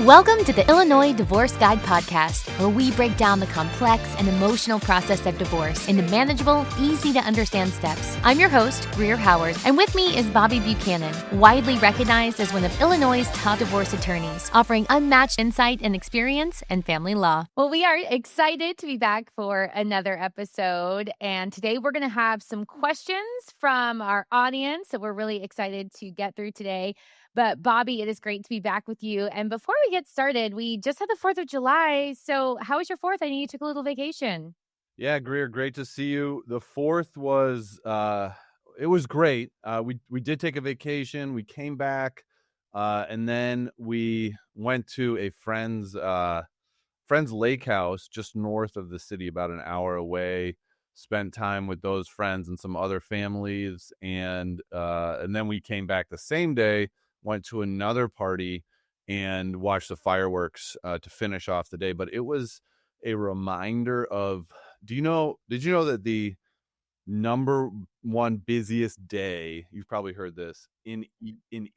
Welcome to the Illinois Divorce Guide podcast, where we break down the complex and emotional process of divorce into manageable, easy-to-understand steps. I'm your host, Greer Howard, and with me is Bobby Buchanan, widely recognized as one of Illinois' top divorce attorneys, offering unmatched insight and experience in family law. Well, we are excited to be back for another episode, and today we're going to have some questions from our audience that we're really excited to get through today. But Bobby, it is great to be back with you. And before we get started, we just had the 4th of July. So how was your 4th? I know you took a little vacation. Yeah, Greer, great to see you. The 4th was, it was great. We did take a vacation. We came back, and then we went to a friend's lake house just north of the city, about an hour away. Spent time with those friends and some other families, and then we came back the same day. Went to another party and watched the fireworks to finish off the day. But it was a reminder of, did you know that the number one busiest day, you've probably heard this, in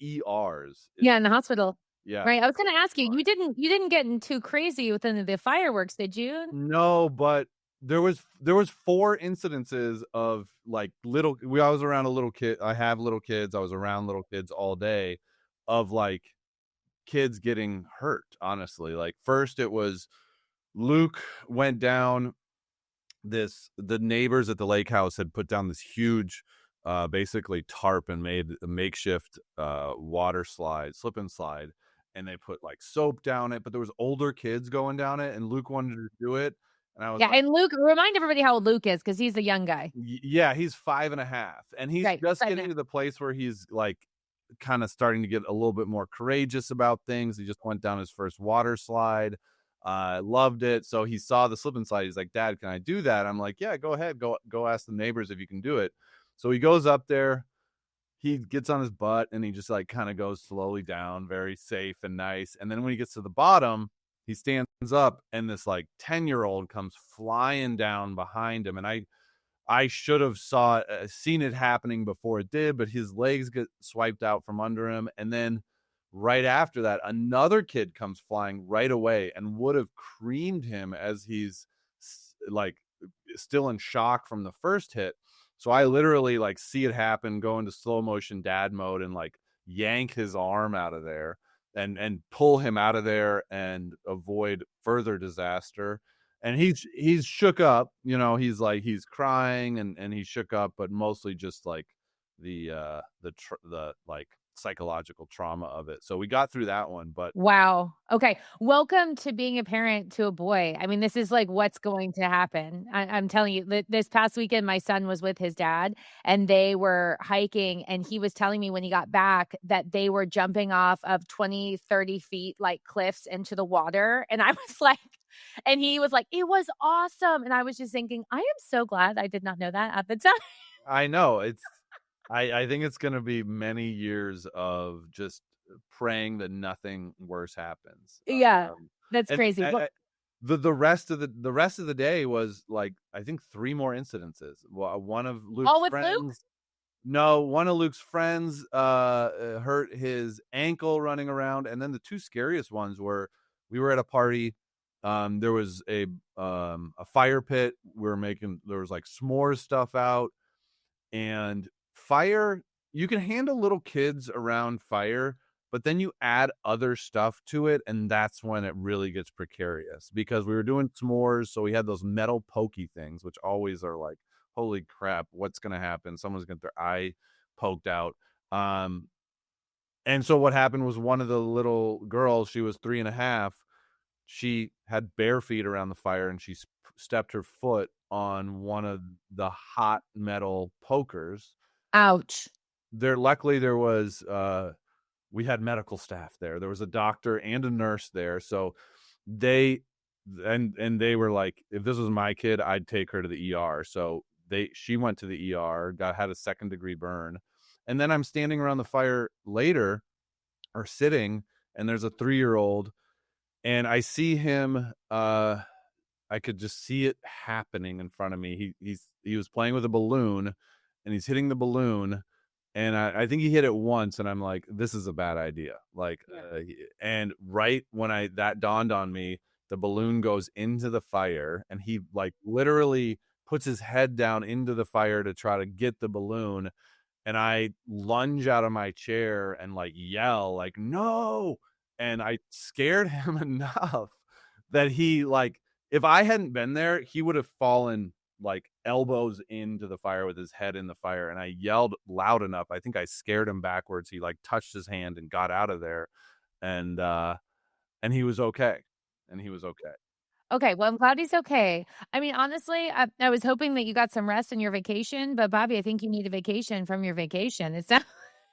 ERs? In the hospital. Yeah. Right. I was going to ask you, you didn't get too crazy with the fireworks, did you? No, but there was 4 incidences of like I was around a little kid. I have little kids. I was around little kids all day, of like kids getting hurt, honestly. Like, first it was Luke went down the neighbors at the lake house had put down this huge basically tarp and made a makeshift water slide, slip and slide, and they put like soap down it, but there was older kids going down it, and Luke wanted to do it, and I was like, and Luke, remind everybody how old Luke is, because he's a young guy. Yeah, he's 5.5, and he's just getting to the place where he's like kind of starting to get a little bit more courageous about things. He just went down his first water slide. Loved it. So he saw the slip and slide. He's like, "Dad, can I do that?" I'm like, "Yeah, go ahead. Go ask the neighbors if you can do it." So he goes up there. He gets on his butt and he just like kind of goes slowly down, very safe and nice. And then when he gets to the bottom, he stands up, and this like 10-year-old comes flying down behind him. And I should have seen it happening before it did, but his legs get swiped out from under him. And then right after that, another kid comes flying right away and would have creamed him as he's like still in shock from the first hit. So I literally like see it happen, go into slow motion dad mode, and like yank his arm out of there and pull him out of there and avoid further disaster. And he's shook up, he's crying and he's shook up, but mostly just like the like psychological trauma of it. So we got through that one. But Wow. Okay. Welcome to being a parent to a boy. I mean, this is like what's going to happen. I'm telling you, this past weekend, my son was with his dad and they were hiking, and he was telling me when he got back that they were jumping off of 20, 30 feet like cliffs into the water. And I was like, and he was like, "It was awesome." And I was just thinking, I am so glad I did not know that at the time. I know I think it's going to be many years of just praying that nothing worse happens. Yeah, that's crazy. The rest of the day was like, I think 3 more incidences. One of Luke's friends. Luke? No, one of Luke's friends hurt his ankle running around, and then the 2 scariest ones were, we were at a party. There was a fire pit. There was like s'mores stuff out, and fire, you can handle little kids around fire, but then you add other stuff to it, and that's when it really gets precarious, because we were doing s'mores, so we had those metal pokey things, which always are like, holy crap, what's going to happen? Someone's going to get their eye poked out. And so what happened was, one of the little girls, she was 3.5, she had bare feet around the fire, and she stepped her foot on one of the hot metal pokers. Ouch. Luckily there was we had medical staff there. There was a doctor and a nurse there, so they were like, if this was my kid, I'd take her to the ER. So she went to the ER, had a 2nd-degree burn. And then I'm standing around the fire later, or sitting, and there's a 3-year-old, and I see him, I could just see it happening in front of me. He was playing with a balloon, and he's hitting the balloon, And I think he hit it once, and I'm like, this is a bad idea. Like, and right when that dawned on me, the balloon goes into the fire, and he like literally puts his head down into the fire to try to get the balloon. And I lunge out of my chair and like yell like, no. And I scared him enough that he like, if I hadn't been there, he would have fallen like elbows into the fire with his head in the fire. And I yelled loud enough. I think I scared him backwards. He like touched his hand and got out of there. And he was okay. Okay, well, I'm glad he's okay. I mean, honestly, I was hoping that you got some rest in your vacation, but Bobby, I think you need a vacation from your vacation. It's not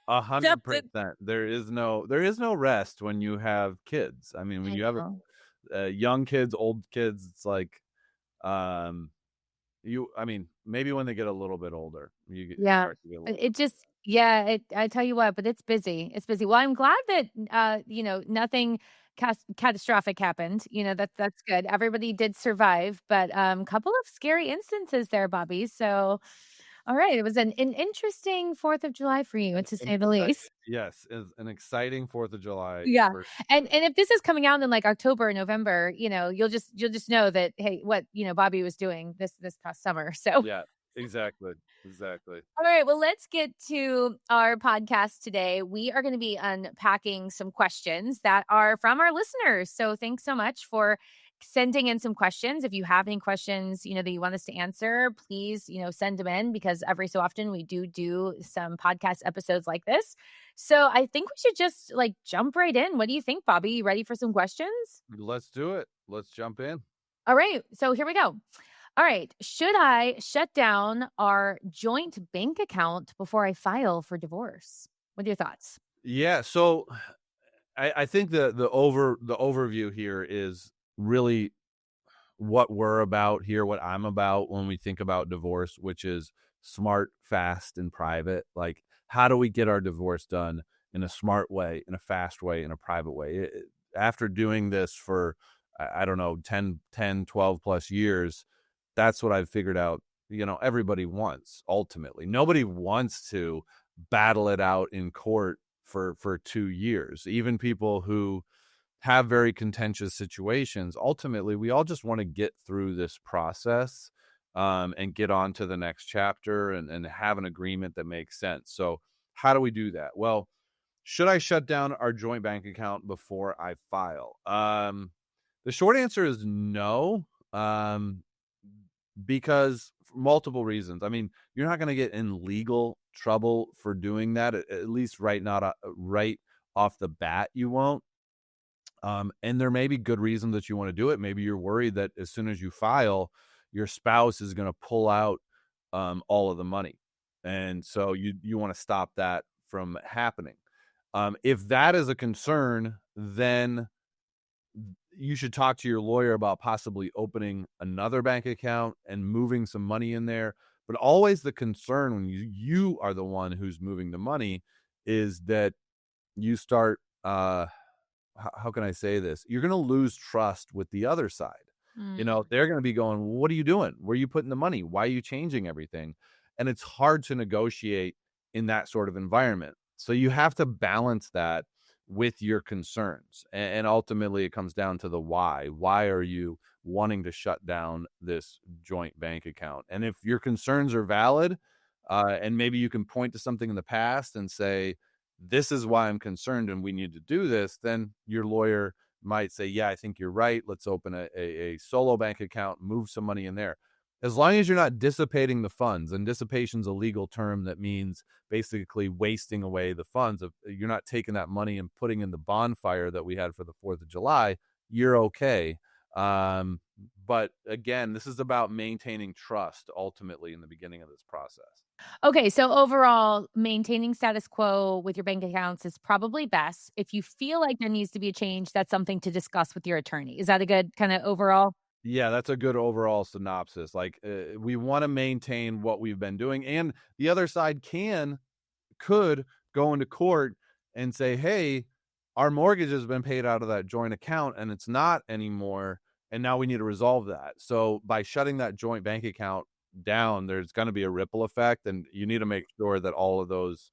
100%. There is no rest when you have kids. I mean, when you have young kids, old kids, it's like, I mean, maybe when they get a little bit older, start to get a little I tell you what, but it's busy. It's busy. Well, I'm glad that, nothing catastrophic happened. That's good. Everybody did survive, but couple of scary instances there, Bobby. So, all right, it was an interesting 4th of July for you, to say the least. Yes, it's an exciting 4th of July. Yeah, and if this is coming out in like October, November, you'll just know that, hey, what Bobby was doing this past summer. So yeah, exactly. All right, well, let's get to our podcast today. We are going to be unpacking some questions that are from our listeners. So thanks so much for sending in some questions. If you have any questions, that you want us to answer, please, send them in, because every so often we do some podcast episodes like this. So I think we should just like jump right in. What do you think, Bobby? You ready for some questions? Let's do it. Let's jump in. All right. So here we go. All right. Should I shut down our joint bank account before I file for divorce? What are your thoughts? Yeah. So I think the overview here is really what we're about here, what I'm about when we think about divorce, which is smart, fast, and private. Like, how do we get our divorce done in a smart way, in a fast way, in a private way? After doing this for, I don't know, 10, 12 plus years, that's what I've figured out, everybody wants. Ultimately, nobody wants to battle it out in court for 2 years. Even people who have very contentious situations, ultimately, we all just want to get through this process and get on to the next chapter and have an agreement that makes sense. So how do we do that? Well, should I shut down our joint bank account before I file? The short answer is no. Because for multiple reasons. I mean, you're not going to get in legal trouble for doing that, at least right off the bat, you won't. And there may be good reasons that you want to do it. Maybe you're worried that as soon as you file, your spouse is going to pull out all of the money. And so you want to stop that from happening. If that is a concern, then you should talk to your lawyer about possibly opening another bank account and moving some money in there. But always the concern when you are the one who's moving the money is that you start, how can I say this? You're going to lose trust with the other side. They're going to be going, what are you doing? Where are you putting the money? Why are you changing everything? And it's hard to negotiate in that sort of environment. So you have to balance that with your concerns. And ultimately it comes down to the why. Why are you wanting to shut down this joint bank account? And if your concerns are valid, and maybe you can point to something in the past and say, this is why I'm concerned and we need to do this, then your lawyer might say, yeah, I think you're right. Let's open a solo bank account, move some money in there. As long as you're not dissipating the funds, and dissipation is a legal term that means basically wasting away the funds. You're not taking that money and putting in the bonfire that we had for the 4th of July, you're okay. But again, this is about maintaining trust ultimately in the beginning of this process. Okay, so overall, maintaining status quo with your bank accounts is probably best. If you feel like there needs to be a change, that's something to discuss with your attorney. Is that a good kind of overall? Yeah, that's a good overall synopsis. Like, we want to maintain what we've been doing, and the other side could go into court and say, hey, our mortgage has been paid out of that joint account and it's not anymore, and now we need to resolve that. So by shutting that joint bank account down, there's going to be a ripple effect, and you need to make sure that all of those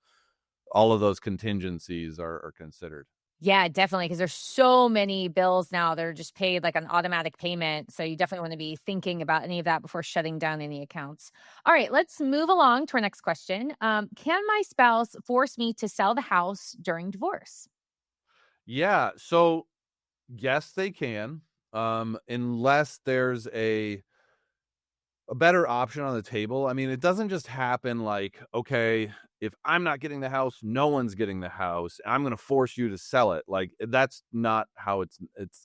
all of those contingencies are considered. Yeah, definitely, because there's so many bills now that are just paid like an automatic payment. So you definitely want to be thinking about any of that before shutting down any accounts. All right, let's move along to our next question. Can my spouse force me to sell the house during divorce? Yeah. So yes, they can. Unless there's a better option on the table. I mean, it doesn't just happen like, okay, if I'm not getting the house, no one's getting the house. I'm going to force you to sell it. Like that's not how it's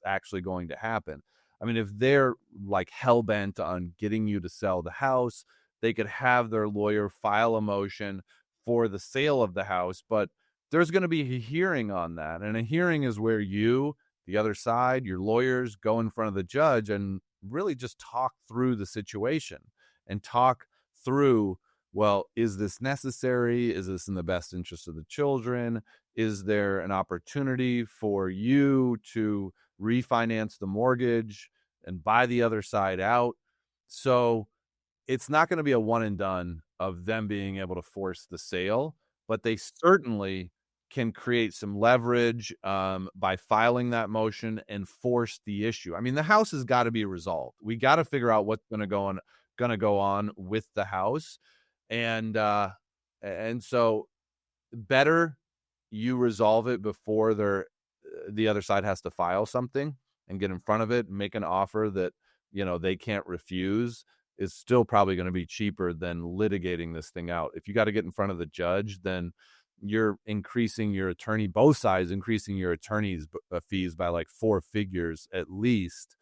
actually going to happen. I mean, if they're like hell bent on getting you to sell the house, they could have their lawyer file a motion for the sale of the house, but there's going to be a hearing on that. And a hearing is where you, the other side, your lawyers go in front of the judge and really just talk through the situation and talk through, well, is this necessary? Is this in the best interest of the children? Is there an opportunity for you to refinance the mortgage and buy the other side out? So it's not going to be a one and done of them being able to force the sale, but they certainly can create some leverage by filing that motion and force the issue. I mean, the house has got to be resolved. We got to figure out what's going to go on with the house, and so better you resolve it before the other side has to file something and get in front of it, make an offer that they can't refuse. Is still probably going to be cheaper than litigating this thing out. If you got to get in front of the judge, then you're increasing your attorney, both sides increasing your attorney's fees by like 4 figures at least.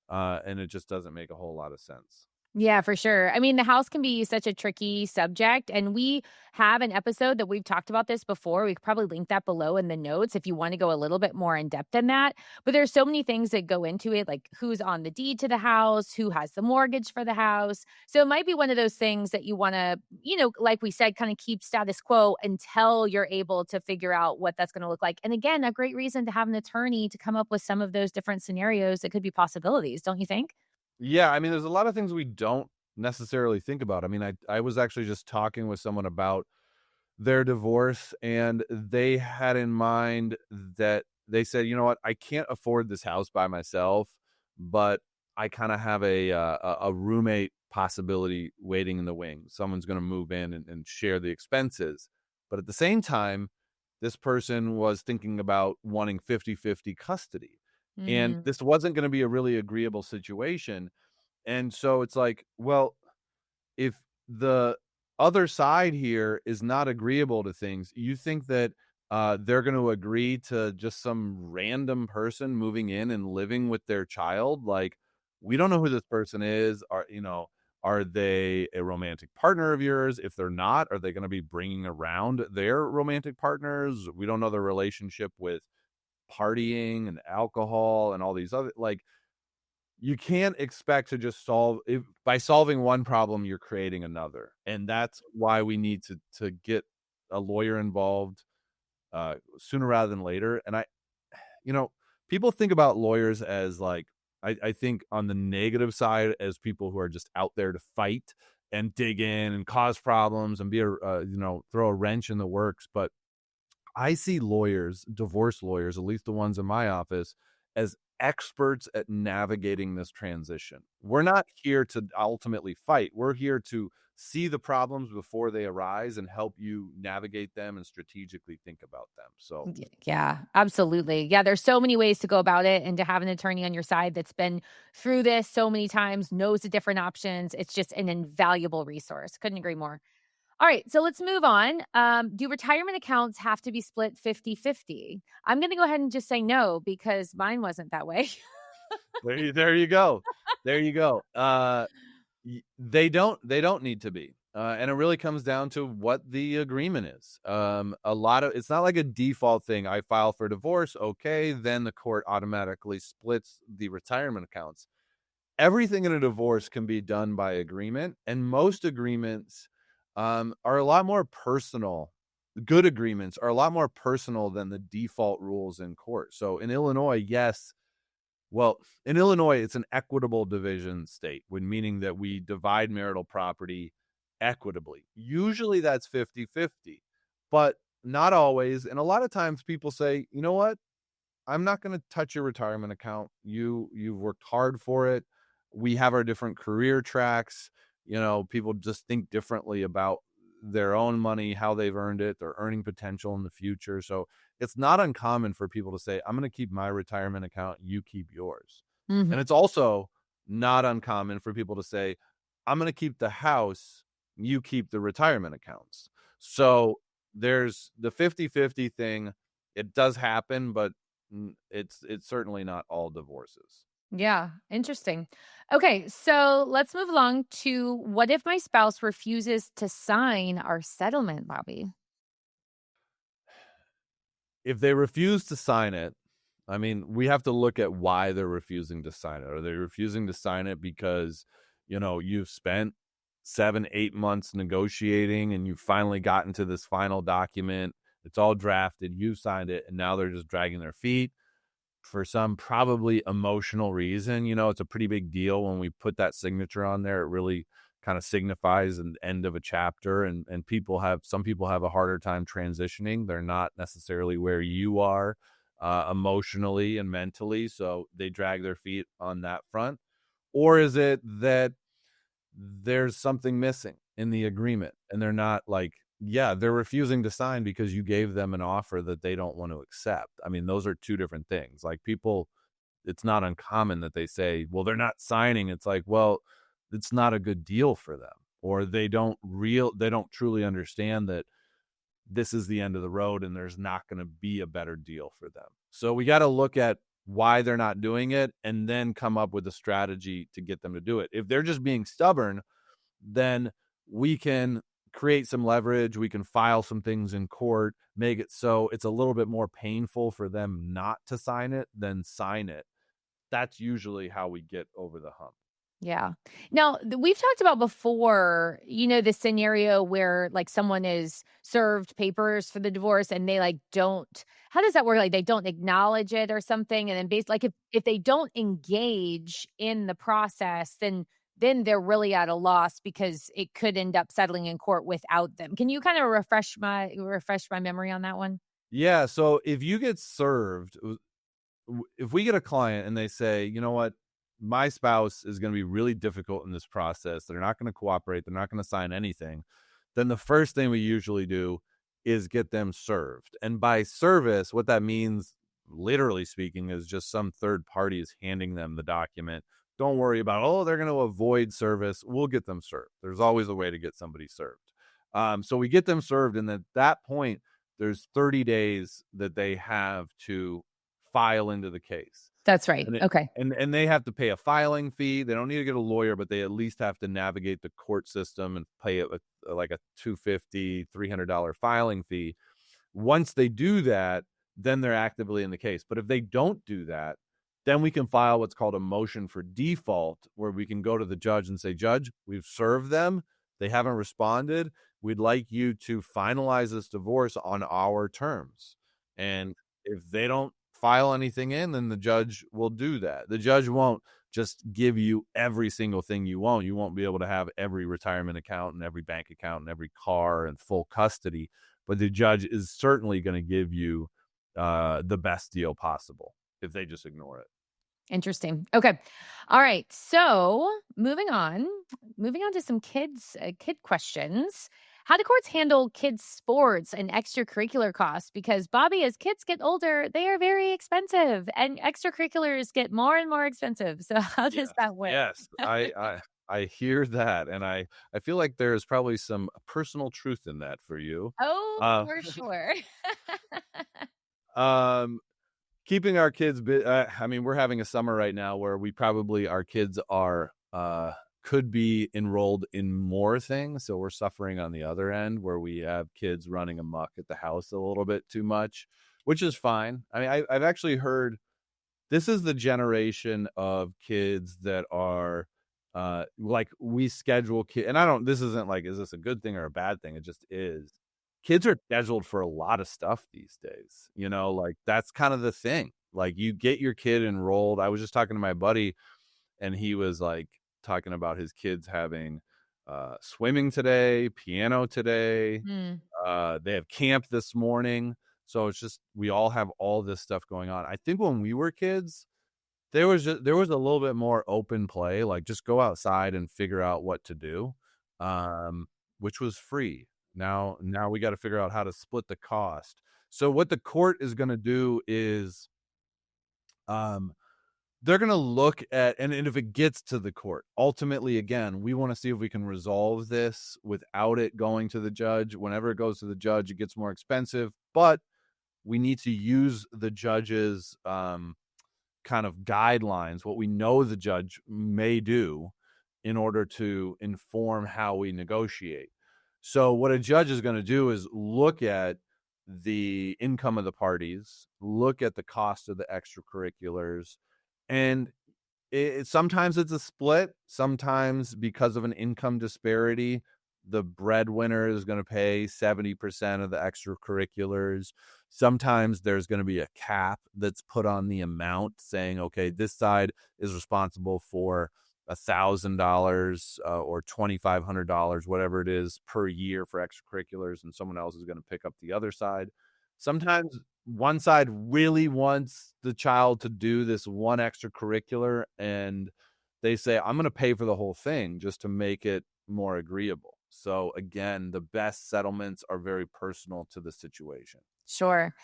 And it just doesn't make a whole lot of sense. Yeah, for sure. I mean, the house can be such a tricky subject, and we have an episode that we've talked about this before. We could probably link that below in the notes if you want to go a little bit more in depth in that. But there's so many things that go into it, like who's on the deed to the house, who has the mortgage for the house. So it might be one of those things that you want to, like we said, kind of keep status quo until you're able to figure out what that's going to look like. And again, a great reason to have an attorney to come up with some of those different scenarios that could be possibilities, don't you think? Yeah, I mean, there's a lot of things we don't necessarily think about. I mean, I was actually just talking with someone about their divorce, and they had in mind that they said, you know what, I can't afford this house by myself, but I kind of have a roommate possibility waiting in the wing. Someone's going to move in and share the expenses. But at the same time, this person was thinking about wanting 50-50 custody. And Mm. this wasn't going to be a really agreeable situation. And so it's like, well, if the other side here is not agreeable to things, you think that they're going to agree to just some random person moving in and living with their child? Like, we don't know who this person is. Are they a romantic partner of yours? If they're not, are they going to be bringing around their romantic partners? We don't know their relationship with partying and alcohol and all these other, like, you can't expect to just by solving one problem, you're creating another. And that's why we need to get a lawyer involved sooner rather than later. And people think about lawyers as like, I think on the negative side as people who are just out there to fight and dig in and cause problems and be throw a wrench in the works. But I see lawyers, divorce lawyers, at least the ones in my office, as experts at navigating this transition. We're not here to ultimately fight. We're here to see the problems before they arise and help you navigate them and strategically think about them. So, Yeah, absolutely. Yeah, there's so many ways to go about it, and to have an attorney on your side that's been through this so many times, knows the different options. It's just an invaluable resource. Couldn't agree more. All right, so let's move on. Do retirement accounts have to be split 50-50? I'm going to go ahead and just say no, because mine wasn't that way. there you go. There you go. They don't need to be. And it really comes down to what the agreement is. It's not like a default thing. I file for divorce. Okay. Then the court automatically splits the retirement accounts. Everything in a divorce can be done by agreement. And most agreements are a lot more personal. Good agreements are a lot more personal than the default rules in court. So in Illinois, yes. Well, in Illinois, it's an equitable division state, meaning that we divide marital property equitably. Usually that's 50-50, but not always. And a lot of times people say, you know what? I'm not going to touch your retirement account. You've worked hard for it. We have our different career tracks. People just think differently about their own money, how they've earned it, their earning potential in the future. So it's not uncommon for people to say, I'm going to keep my retirement account, you keep yours. Mm-hmm. And it's also not uncommon for people to say, I'm going to keep the house, you keep the retirement accounts. So there's the 50-50 thing. It does happen, but it's certainly not all divorces. Yeah, interesting. Okay, so let's move along to what if my spouse refuses to sign our settlement, Bobby? If they refuse to sign it, I mean, we have to look at why they're refusing to sign it. Are they refusing to sign it because, you've spent 7-8 months negotiating and you finally gotten to this final document? It's all drafted, you signed it, and now they're just dragging their feet for some probably emotional reason. It's a pretty big deal when we put that signature on there. It really kind of signifies an end of a chapter, and some people have a harder time transitioning. They're not necessarily where you are emotionally and mentally, so they drag their feet on that front. Or is it that there's something missing in the agreement and they're not they're refusing to sign because you gave them an offer that they don't want to accept? I mean, those are two different things. It's not uncommon that they say, well, they're not signing. It's like, well, it's not a good deal for them, or they don't truly understand that this is the end of the road and there's not going to be a better deal for them. So we got to look at why they're not doing it and then come up with a strategy to get them to do it. If they're just being stubborn, then we can create some leverage. We can file some things in court, make it so it's a little bit more painful for them not to sign it than sign it. That's usually how we get over the hump. Yeah. Now, we've talked about before, the scenario where someone is served papers for the divorce and they don't, how does that work? They don't acknowledge it or something. And then basically if they don't engage in the process, then they're really at a loss because it could end up settling in court without them. Can you kind of refresh my memory on that one? Yeah. So if you get served, if we get a client and they say, you know what, my spouse is going to be really difficult in this process, they're not going to cooperate, they're not going to sign anything, then the first thing we usually do is get them served. And by service, what that means, literally speaking, is just some third party is handing them the document. Don't worry about, they're going to avoid service. We'll get them served. There's always a way to get somebody served. So we get them served, and at that point, there's 30 days that they have to file into the case. That's right. Okay. And they have to pay a filing fee. They don't need to get a lawyer, but they at least have to navigate the court system and pay it with like a $250, $300 filing fee. Once they do that, then they're actively in the case. But if they don't do that, then we can file what's called a motion for default, where we can go to the judge and say, Judge, we've served them. They haven't responded. We'd like you to finalize this divorce on our terms. And if they don't file anything in, then the judge will do that. The judge won't just give you every single thing you want. You won't be able to have every retirement account and every bank account and every car and full custody, but the judge is certainly going to give you the best deal possible if they just ignore it. Interesting. Okay. All right. So moving on to some kid questions. How do courts handle kids' sports and extracurricular costs? Because, Bobby, as kids get older, they are very expensive and extracurriculars get more and more expensive. So how does that work? Yes, I hear that. And I feel like there's probably some personal truth in that for you. Oh, for sure. Keeping our kids, we're having a summer right now where our kids are, could be enrolled in more things. So we're suffering on the other end where we have kids running amok at the house a little bit too much, which is fine. I mean, I've actually heard this is the generation of kids that are we schedule kids. And this isn't is this a good thing or a bad thing? It just is. Kids are scheduled for a lot of stuff these days. That's kind of the thing. You get your kid enrolled. I was just talking to my buddy and he was talking about his kids having swimming today, piano today, They have camp this morning. So it's just, we all have all this stuff going on. I think when we were kids, there was a little bit more open play, like just go outside and figure out what to do, which was free. Now we got to figure out how to split the cost. So what the court is going to do is, they're going to look at, and if it gets to the court, ultimately, again, we want to see if we can resolve this without it going to the judge. Whenever it goes to the judge, it gets more expensive, but we need to use the judge's kind of guidelines, what we know the judge may do, in order to inform how we negotiate. So what a judge is going to do is look at the income of the parties, look at the cost of the extracurriculars, and sometimes it's a split. Sometimes, because of an income disparity, the breadwinner is going to pay 70% of the extracurriculars. Sometimes there's going to be a cap that's put on the amount, saying, okay, this side is responsible for $1,000 or $2,500, whatever it is, per year for extracurriculars, and someone else is going to pick up the other side. Sometimes one side really wants the child to do this one extracurricular, and they say, I'm going to pay for the whole thing just to make it more agreeable. So again, the best settlements are very personal to the situation. Sure.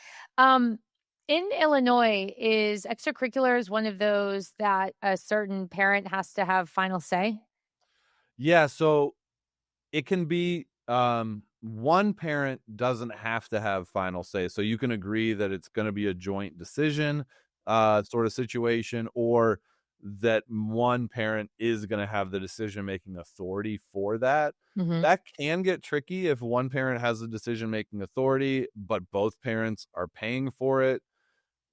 In Illinois, is extracurriculars one of those that a certain parent has to have final say? Yeah, so it can be, one parent doesn't have to have final say. So you can agree that it's going to be a joint decision sort of situation, or that one parent is going to have the decision-making authority for that. Mm-hmm. That can get tricky if one parent has the decision-making authority, but both parents are paying for it.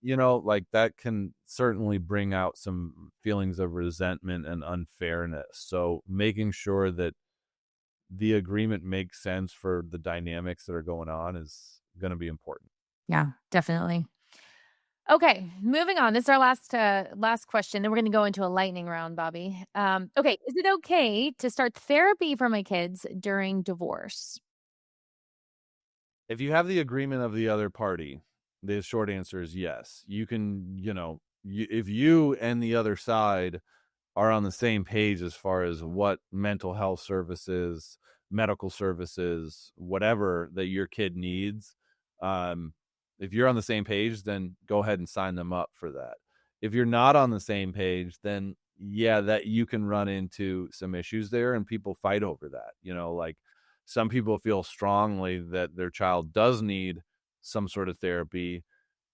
Like that can certainly bring out some feelings of resentment and unfairness. So making sure that the agreement makes sense for the dynamics that are going on is going to be important. Yeah, definitely. Okay, moving on. This is our last question. Then we're going to go into a lightning round, Bobby. Okay, is it okay to start therapy for my kids during divorce? If you have the agreement of the other party, the short answer is yes. You can, if you and the other side are on the same page as far as what mental health services, medical services, whatever that your kid needs, if you're on the same page, then go ahead and sign them up for that. If you're not on the same page, then yeah, that you can run into some issues there, and people fight over that. Like some people feel strongly that their child does need some sort of therapy,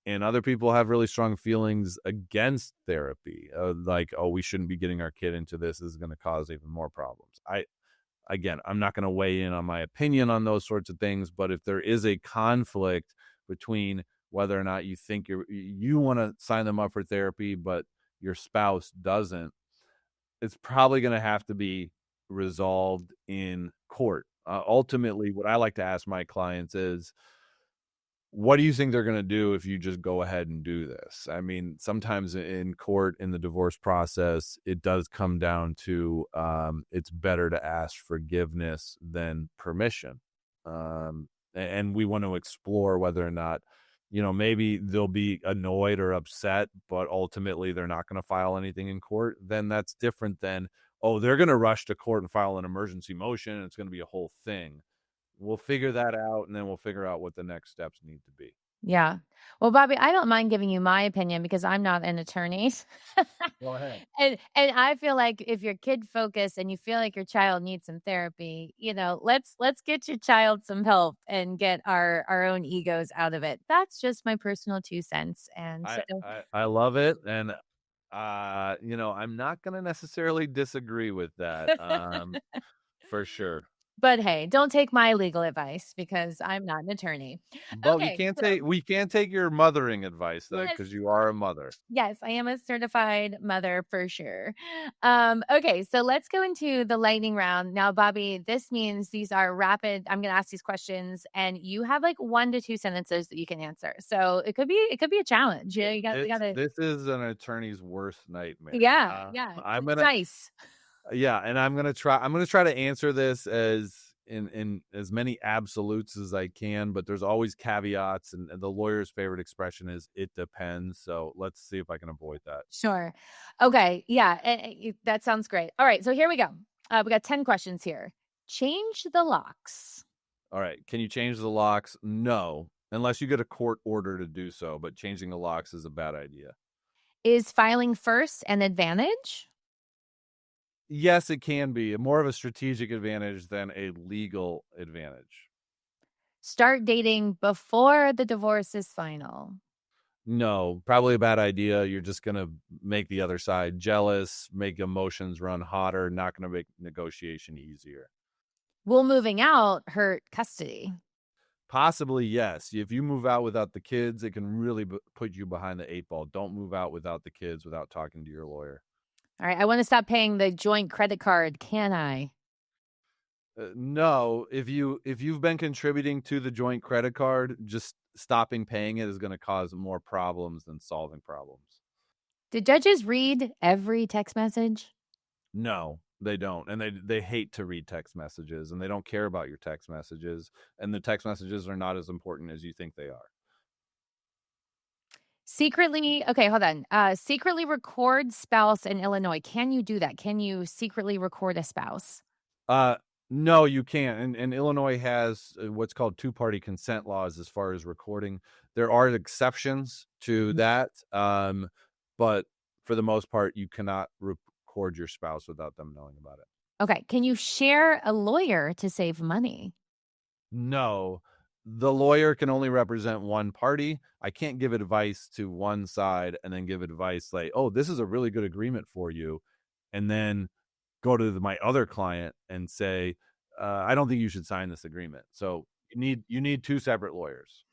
and other people have really strong feelings against therapy. Like, oh, we shouldn't be getting our kid into this. This is going to cause even more problems. I'm not going to weigh in on my opinion on those sorts of things, but if there is a conflict between whether or not you think you want to sign them up for therapy, but your spouse doesn't, it's probably going to have to be resolved in court. Ultimately, what I like to ask my clients is, what do you think they're going to do if you just go ahead and do this? I mean, sometimes in court, in the divorce process, it does come down to it's better to ask forgiveness than permission. And we want to explore whether or not, maybe they'll be annoyed or upset, but ultimately they're not going to file anything in court. Then that's different than, oh, they're going to rush to court and file an emergency motion, and it's going to be a whole thing. We'll figure that out, and then we'll figure out what the next steps need to be. Yeah. Well, Bobby, I don't mind giving you my opinion because I'm not an attorney. Go ahead. And I feel like if you're kid focused and you feel like your child needs some therapy, let's get your child some help and get our own egos out of it. That's just my personal 2 cents. And I love it. And I'm not going to necessarily disagree with that. For sure. But hey, don't take my legal advice because I'm not an attorney. But okay, we can't take your mothering advice though, because you are a mother. Yes, I am a certified mother for sure. Okay, so let's go into the lightning round. Now, Bobby, this means these are rapid. I'm going to ask these questions and you have like 1 to 2 sentences that you can answer. So it could be a challenge. You got to. This is an attorney's worst nightmare. Yeah. Nice. Yeah, and I'm gonna try to answer this as in as many absolutes as I can, but there's always caveats, and the lawyer's favorite expression is "it depends." So let's see if I can avoid that. Sure. Okay. Yeah, that sounds great. All right. So here we go. We got 10 questions here. Change the locks. All right. Can you change the locks? No, unless you get a court order to do so. But changing the locks is a bad idea. Is filing first an advantage? Yes, it can be more of a strategic advantage than a legal advantage. Start dating before the divorce is final. No, probably a bad idea. You're just going to make the other side jealous, make emotions run hotter, not going to make negotiation easier. Will moving out hurt custody? Possibly, yes. If you move out without the kids, it can really put you behind the 8 ball. Don't move out without the kids without talking to your lawyer. All right. I want to stop paying the joint credit card. Can I? No. If you've been contributing to the joint credit card, just stopping paying it is going to cause more problems than solving problems. Do judges read every text message? No, they don't. And they hate to read text messages, and they don't care about your text messages. And the text messages are not as important as you think they are. Secretly record spouse in Illinois. Can you do that? Can you secretly record a spouse? No, you can't. And Illinois has what's called two-party consent laws as far as recording. There are exceptions to that, but for the most part, you cannot record your spouse without them knowing about it. Okay. Can you share a lawyer to save money? No. The lawyer can only represent one party. I can't give advice to one side and then give advice like, oh, this is a really good agreement for you, and then go to my other client and say, I don't think you should sign this agreement. So you need two separate lawyers.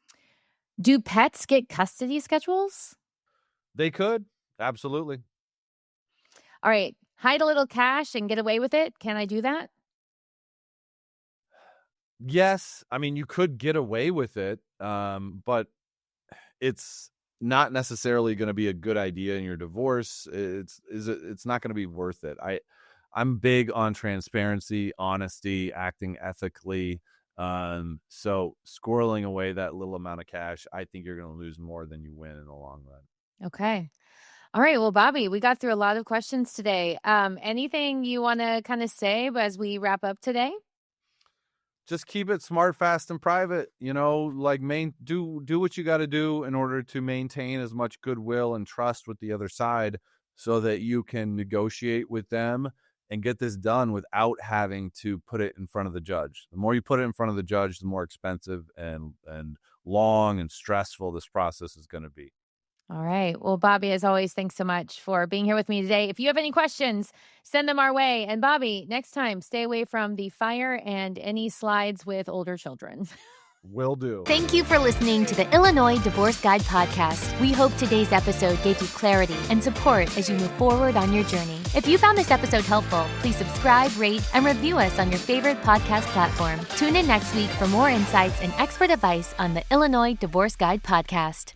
Do pets get custody schedules? They could. Absolutely. All right. Hide a little cash and get away with it. Can I do that? Yes. I mean, you could get away with it, but it's not necessarily going to be a good idea in your divorce. It's not going to be worth it. I'm big on transparency, honesty, acting ethically. So squirreling away that little amount of cash, I think you're going to lose more than you win in the long run. Okay. All right. Well, Bobby, we got through a lot of questions today. Anything you want to kind of say as we wrap up today? Just keep it smart, fast, and private. Like do what you got to do in order to maintain as much goodwill and trust with the other side so that you can negotiate with them and get this done without having to put it in front of the judge. The more you put it in front of the judge, the more expensive and long and stressful this process is going to be. All right. Well, Bobby, as always, thanks so much for being here with me today. If you have any questions, send them our way. And Bobby, next time, stay away from the fire and any slides with older children. Will do. Thank you for listening to the Illinois Divorce Guide podcast. We hope today's episode gave you clarity and support as you move forward on your journey. If you found this episode helpful, please subscribe, rate, and review us on your favorite podcast platform. Tune in next week for more insights and expert advice on the Illinois Divorce Guide podcast.